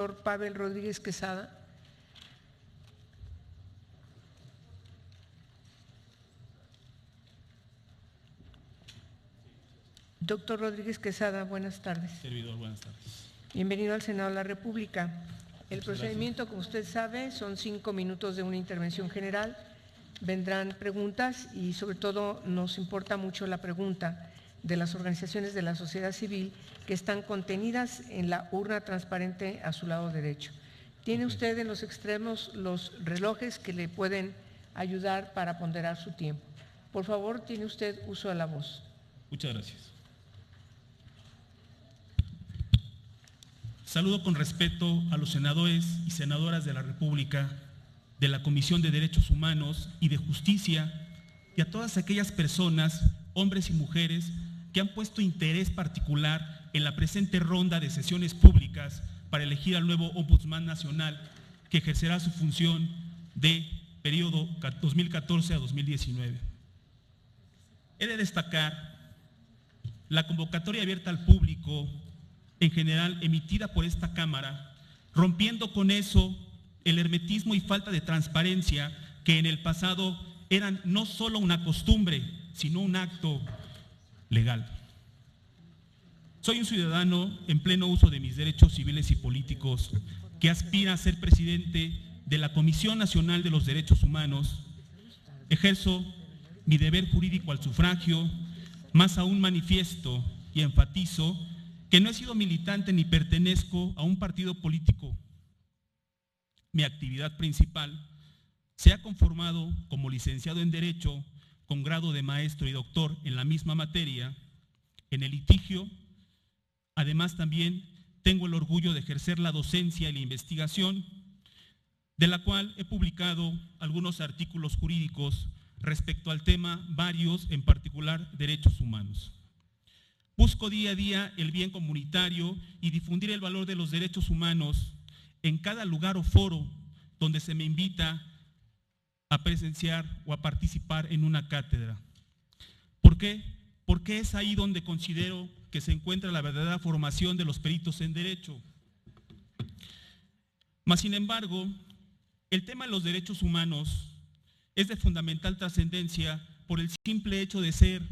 doctor Pavel Rodríguez Quesada. Doctor Rodríguez Quesada, buenas tardes. Servidor, buenas tardes. Bienvenido al Senado de la República. El procedimiento, como usted sabe, son 5 minutos de una intervención general. Vendrán preguntas y sobre todo nos importa mucho la pregunta de las organizaciones de la sociedad civil que están contenidas en la urna transparente a su lado derecho. Tiene usted en los extremos los relojes que le pueden ayudar para ponderar su tiempo. Por favor, tiene usted uso de la voz. Muchas gracias. Saludo con respeto a los senadores y senadoras de la República, de la Comisión de Derechos Humanos y de Justicia, y a todas aquellas personas, hombres y mujeres, que han puesto interés particular en la presente ronda de sesiones públicas para elegir al nuevo Ombudsman Nacional que ejercerá su función de periodo 2014 a 2019. He de destacar la convocatoria abierta al público en general emitida por esta Cámara, rompiendo con eso el hermetismo y falta de transparencia que en el pasado eran no solo una costumbre, sino un acto legal. Soy un ciudadano en pleno uso de mis derechos civiles y políticos que aspira a ser presidente de la Comisión Nacional de los Derechos Humanos. Ejerzo mi deber jurídico al sufragio, más aún manifiesto y enfatizo que no he sido militante ni pertenezco a un partido político. Mi actividad principal se ha conformado como licenciado en Derecho con grado de maestro y doctor en la misma materia, en el litigio. Además, también tengo el orgullo de ejercer la docencia y la investigación, de la cual he publicado algunos artículos jurídicos respecto al tema, varios, en particular, derechos humanos. Busco día a día el bien comunitario y difundir el valor de los derechos humanos en cada lugar o foro donde se me invita a presenciar o a participar en una cátedra. ¿Por qué? Porque es ahí donde considero que se encuentra la verdadera formación de los peritos en derecho. Mas, sin embargo, el tema de los derechos humanos es de fundamental trascendencia por el simple hecho de ser,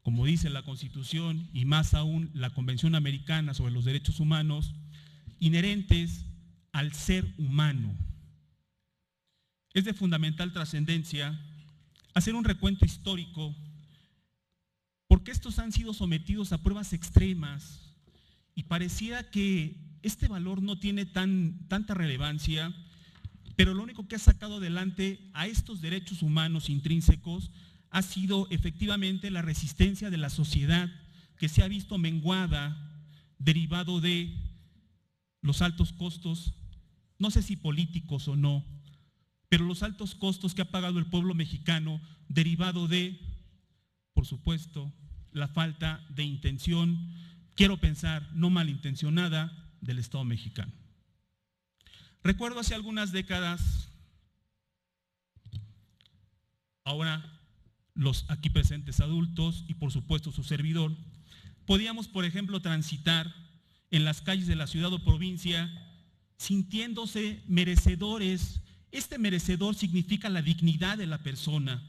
como dice la Constitución y más aún la Convención Americana sobre los Derechos Humanos, inherentes al ser humano. Es de fundamental trascendencia hacer un recuento histórico, porque estos han sido sometidos a pruebas extremas y pareciera que este valor no tiene tanta relevancia, pero lo único que ha sacado adelante a estos derechos humanos intrínsecos ha sido efectivamente la resistencia de la sociedad, que se ha visto menguada derivado de los altos costos, no sé si políticos o no, pero los altos costos que ha pagado el pueblo mexicano derivado de, por supuesto, la falta de intención, quiero pensar, no malintencionada, del Estado mexicano. Recuerdo hace algunas décadas, ahora los aquí presentes adultos y por supuesto su servidor, podíamos, por ejemplo, transitar en las calles de la ciudad o provincia sintiéndose merecedores. Este merecedor significa la dignidad de la persona.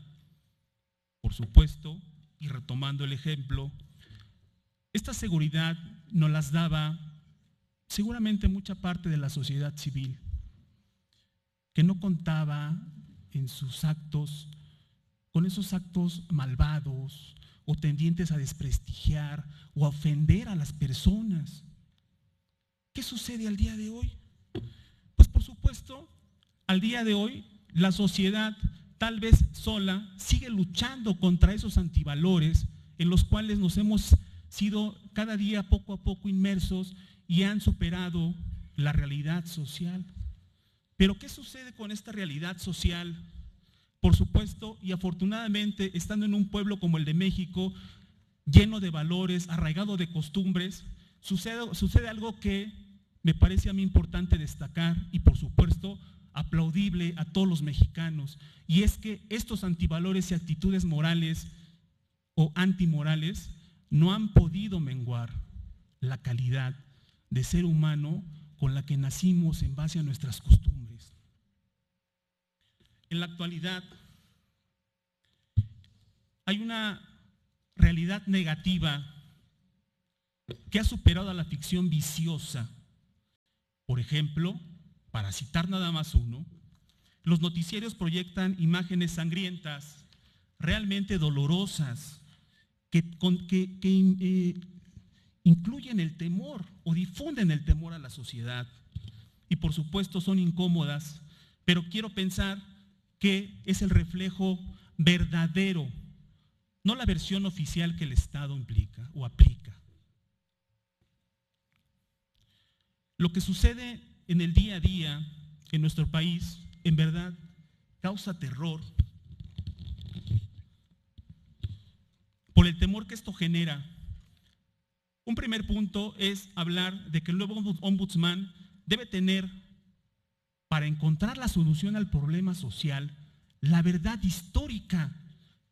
Por supuesto, y retomando el ejemplo, esta seguridad nos las daba seguramente mucha parte de la sociedad civil, que no contaba en sus actos con esos actos malvados o tendientes a desprestigiar o a ofender a las personas. ¿Qué sucede al día de hoy? Pues por supuesto, al día de hoy la sociedad, tal vez sola, sigue luchando contra esos antivalores en los cuales nos hemos sido cada día poco a poco inmersos y han superado la realidad social. Pero ¿qué sucede con esta realidad social? Por supuesto, y afortunadamente, estando en un pueblo como el de México, lleno de valores, arraigado de costumbres, sucede algo que me parece a mí importante destacar y por supuesto aplaudible a todos los mexicanos, y es que estos antivalores y actitudes morales o antimorales no han podido menguar la calidad de ser humano con la que nacimos en base a nuestras costumbres. En la actualidad hay una realidad negativa que ha superado a la ficción viciosa. Por ejemplo, para citar nada más uno, los noticieros proyectan imágenes sangrientas, realmente dolorosas, que incluyen el temor o difunden el temor a la sociedad. Y por supuesto son incómodas, pero quiero pensar que es el reflejo verdadero, no la versión oficial que el Estado implica o aplica. Lo que sucede en el día a día en nuestro país, en verdad, causa terror por el temor que esto genera. Un primer punto es hablar de que el nuevo ombudsman debe tener, para encontrar la solución al problema social, la verdad histórica,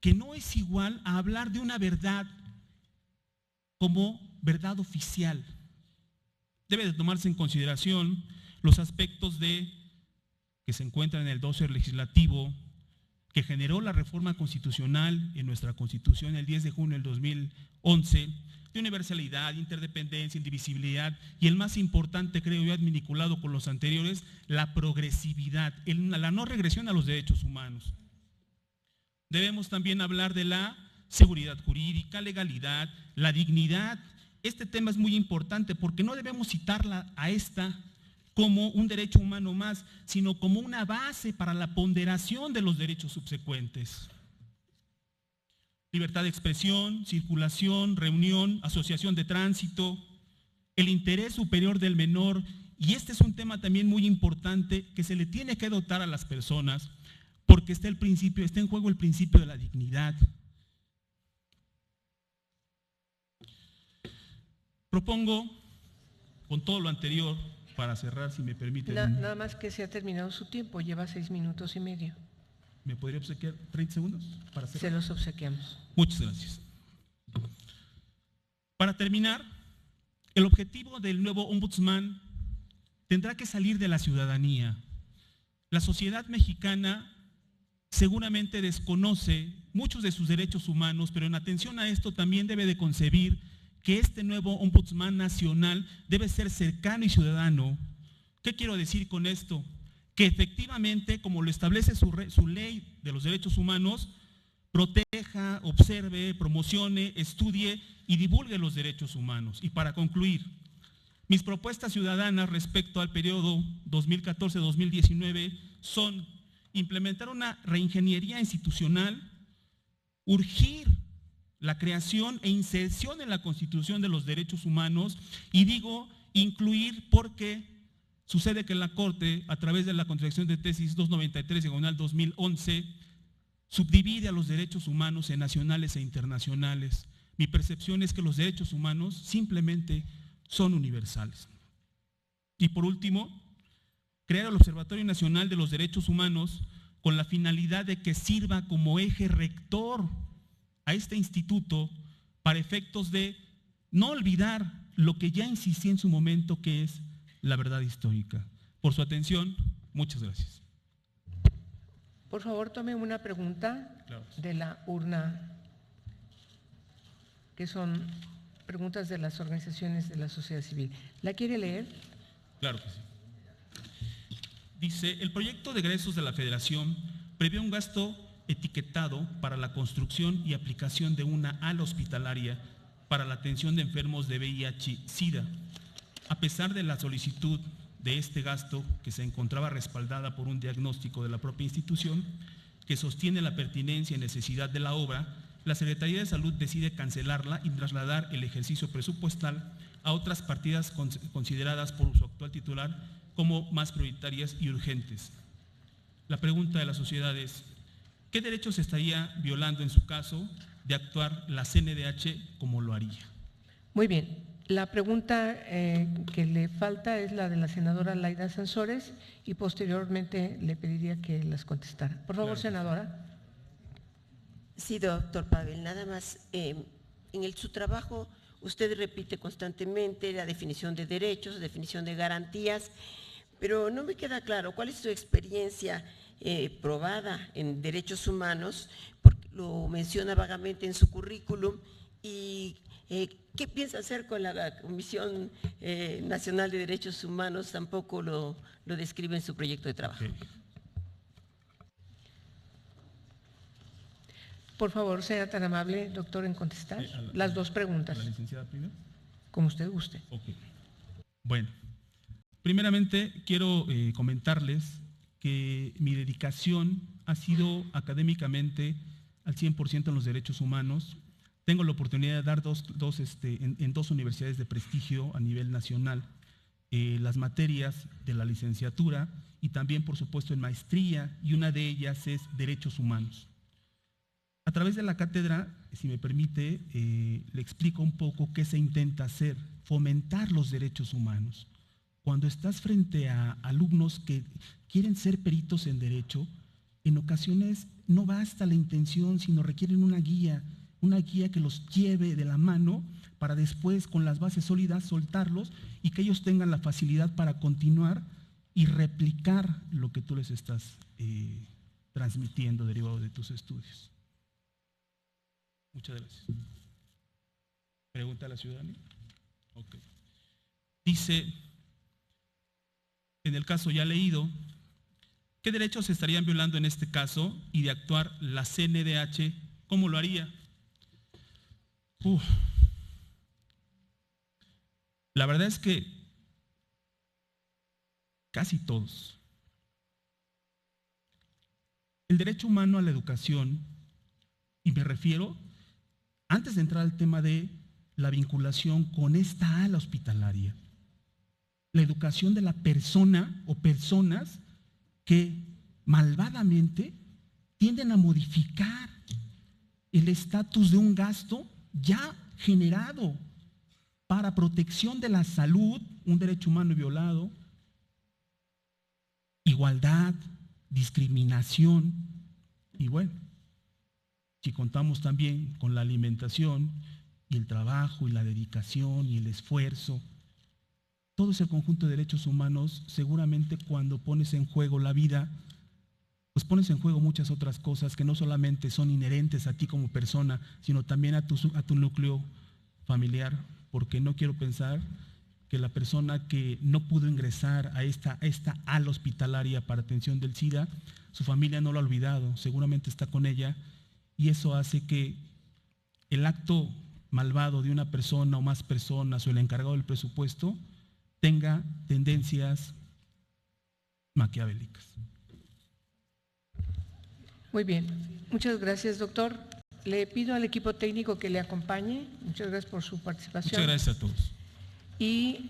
que no es igual a hablar de una verdad como verdad oficial. Debe de tomarse en consideración los aspectos que se encuentran en el dossier legislativo que generó la reforma constitucional en nuestra Constitución el 10 de junio del 2011, de universalidad, interdependencia, indivisibilidad y el más importante, creo yo, vinculado con los anteriores, la progresividad, la no regresión a los derechos humanos. Debemos también hablar de la seguridad jurídica, legalidad, la dignidad. Este tema es muy importante porque no debemos citarla a esta como un derecho humano más, sino como una base para la ponderación de los derechos subsecuentes. Libertad de expresión, circulación, reunión, asociación de tránsito, el interés superior del menor, y este es un tema también muy importante que se le tiene que dotar a las personas porque está en juego el principio de la dignidad. Propongo, con todo lo anterior, para cerrar, si me permiten. Nada más que se ha terminado su tiempo, lleva 6 minutos y medio. ¿Me podría obsequiar 30 segundos para cerrar? Se los obsequiamos. Muchas gracias. Para terminar, el objetivo del nuevo ombudsman tendrá que salir de la ciudadanía. La sociedad mexicana seguramente desconoce muchos de sus derechos humanos, pero en atención a esto también debe de concebir que este nuevo ombudsman nacional debe ser cercano y ciudadano. ¿Qué quiero decir con esto? Que efectivamente, como lo establece su ley de los derechos humanos, proteja, observe, promocione, estudie y divulgue los derechos humanos. Y para concluir, mis propuestas ciudadanas respecto al periodo 2014-2019 son implementar una reingeniería institucional, urgir la creación e inserción en la Constitución de los derechos humanos, y digo incluir porque sucede que la Corte, a través de la contradicción de tesis 293/2011, subdivide a los derechos humanos en nacionales e internacionales. Mi percepción es que los derechos humanos simplemente son universales. Y por último, crear el Observatorio Nacional de los Derechos Humanos con la finalidad de que sirva como eje rector a este instituto para efectos de no olvidar lo que ya insistí en su momento, que es la verdad histórica. Por su atención, muchas gracias. Por favor, tome una pregunta de la urna, que son preguntas de las organizaciones de la sociedad civil. ¿La quiere leer? Claro que sí. Dice, el proyecto de egresos de la Federación prevé un gasto etiquetado para la construcción y aplicación de una ala hospitalaria para la atención de enfermos de VIH-Sida. A pesar de la solicitud de este gasto, que se encontraba respaldada por un diagnóstico de la propia institución, que sostiene la pertinencia y necesidad de la obra, la Secretaría de Salud decide cancelarla y trasladar el ejercicio presupuestal a otras partidas consideradas por su actual titular como más prioritarias y urgentes. La pregunta de la sociedad es, ¿qué derechos estaría violando en su caso de actuar la CNDH como lo haría? Muy bien. La pregunta que le falta es la de la senadora Laida Sansores y posteriormente le pediría que las contestara. Por favor, claro, senadora. Sí, doctor Pavel, nada más, su trabajo Usted repite constantemente la definición de derechos, definición de garantías, pero no me queda claro cuál es su experiencia probada en derechos humanos, porque lo menciona vagamente en su currículum, y qué piensa hacer con la Comisión Nacional de Derechos Humanos, tampoco lo describe en su proyecto de trabajo. Okay. Por favor, sea tan amable, doctor, en contestar las dos preguntas. ¿La licenciada primero? Como usted guste. Okay. Bueno, primeramente quiero comentarles que mi dedicación ha sido académicamente al 100% en los derechos humanos. Tengo la oportunidad de dar en dos universidades de prestigio a nivel nacional las materias de la licenciatura y también, por supuesto, en maestría, y una de ellas es Derechos Humanos. A través de la cátedra, si me permite, le explico un poco qué se intenta hacer: fomentar los derechos humanos. Cuando estás frente a alumnos que quieren ser peritos en derecho, en ocasiones no basta la intención, sino requieren una guía que los lleve de la mano para después, con las bases sólidas, soltarlos y que ellos tengan la facilidad para continuar y replicar lo que tú les estás transmitiendo derivado de tus estudios. Muchas gracias. ¿Pregunta a la ciudadanía? Ok. Dice, en el caso ya leído, ¿qué derechos se estarían violando en este caso? Y de actuar la CNDH, ¿cómo lo haría? La verdad es que casi todos. El derecho humano a la educación, y me refiero, antes de entrar al tema de la vinculación con esta ala hospitalaria, la educación de la persona o personas que malvadamente tienden a modificar el estatus de un gasto ya generado para protección de la salud, un derecho humano violado, igualdad, discriminación, y bueno, si contamos también con la alimentación y el trabajo y la dedicación y el esfuerzo, todo ese conjunto de derechos humanos, seguramente cuando pones en juego la vida, pues pones en juego muchas otras cosas que no solamente son inherentes a ti como persona, sino también a tu núcleo familiar, porque no quiero pensar que la persona que no pudo ingresar a esta ala hospitalaria para atención del SIDA, su familia no lo ha olvidado, seguramente está con ella, y eso hace que el acto malvado de una persona o más personas o el encargado del presupuesto tenga tendencias maquiavélicas. Muy bien, muchas gracias, doctor. Le pido al equipo técnico que le acompañe. Muchas gracias por su participación. Muchas gracias a todos. Y